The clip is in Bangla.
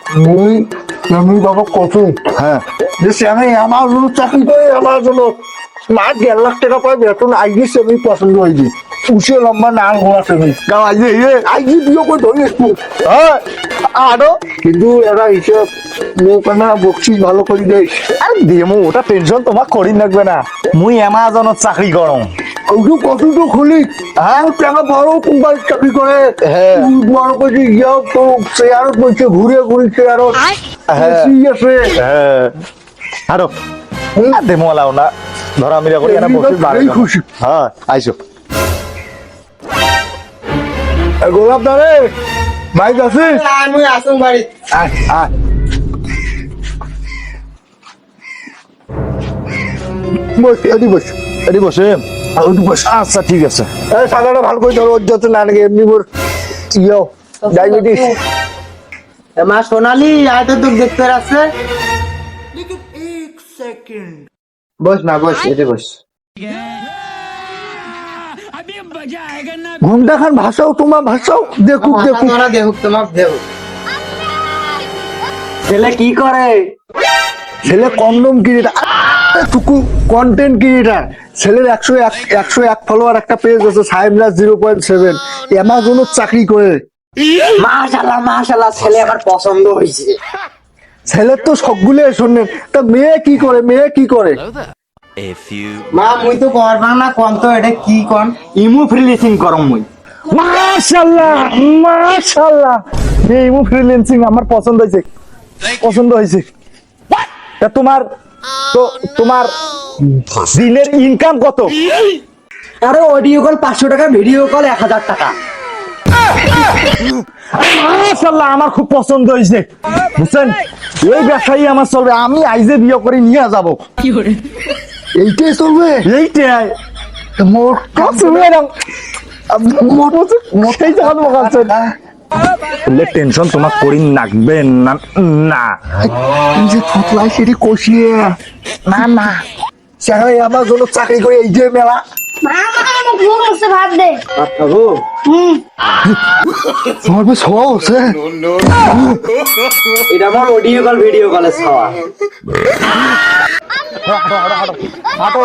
আমি বাবা কত হ্যাঁ যে আমি আমার জন্য চাকরি করে আমার জন্য মাস 1.5 লাখ টাকা পাই বেতন আইজি সেমি পছন্দ হয়েছি উঠে লম্বা না ঘোরা সেমি গাও আইজে আইজি বিয়ে করে ধরে একটু আরো কিন্তু এরা হিসেব মেয়েখানা বকছিস ভালো করে দেয় আরে দেমো ওটা টেনশন তোমার করি লাগবে না মুই অ্যামাজনত চাকরি করো ওইটু কতটুকু খুলি হ্যাঁ টাকা বড় কোম্পানির চাকরি করে হ্যাঁ। বড় করে ইয়াও তো চেয়ারত বলছে ঘুরে ঘুরে চেয়ারত এসি আছে হ্যাঁ আরো দেমো লাও না ধর আমি করে এনে বসে বাড়ি এই খুশি হ্যাঁ আইসো গোলাপ দারে বাইক আছে আমি আসুন বাড়ি আয় আয় বস এদি বস এটি বসে ওইটু বস আচ্ছা ঠিক আছে এই সাদাটা ভালো করে ধরো ওর যাতে না লাগে এমনি মোর ইয়েও ডায়াবেটিস মা সোনালি আয় তো তোকে দেখতে আসছে বস মা বস এতে বস ঘুমটা খান ভাষাও তোমার ভাষাও দেখুক দেখুক তোমরা দেখুক তোমার দেখুক ছেলে কি করে ছেলে কন্ডম ক্রিয়েটার টুকু কন্টেন্ট ক্রিয়েটার ছেলের 101 ফলোয়ার একটা পেজ আছে সাইমলাস 0.7 অ্যামাজনের চাকরি করে মাশাআল্লাহ মাশাআল্লাহ ছেলে আমার পছন্দ হয়েছে ছেলের তো সবগুলো শোনেন তা মেয়ে কি করে A few মা মুই তো করবা না কোন তো এটা কি কোন ইমু ফ্রিল্যান্সিং করম মুই মাশাআল্লাহ এই ইমু ফ্রিল্যান্সিং আমার পছন্দ হয়েছে তা তোমার দিনের ইনকাম কত আরে অডিও কল 500 টাকা ভিডিও কল 1000 টাকা মাশাআল্লাহ আমার খুব পছন্দ হয়েছে বুঝছেন এই ব্যবসায়ী আমার চলবে আমি আইজে বিয়ে করে নিয়ে যাব এইটাই চলবে এইটাই মোর সেই জায়গা মগাচ্ছে টেনশন তোমার করি লাগবে না না যে থতলাই সেটি কষিয়ে না সেখানে আমার জন্য চাকরি করে এই যে মেলা ভাত দে সর্বে সব আছে এটা আমার অডিও কল ভিডিও কলে খাওয়া হাঁটো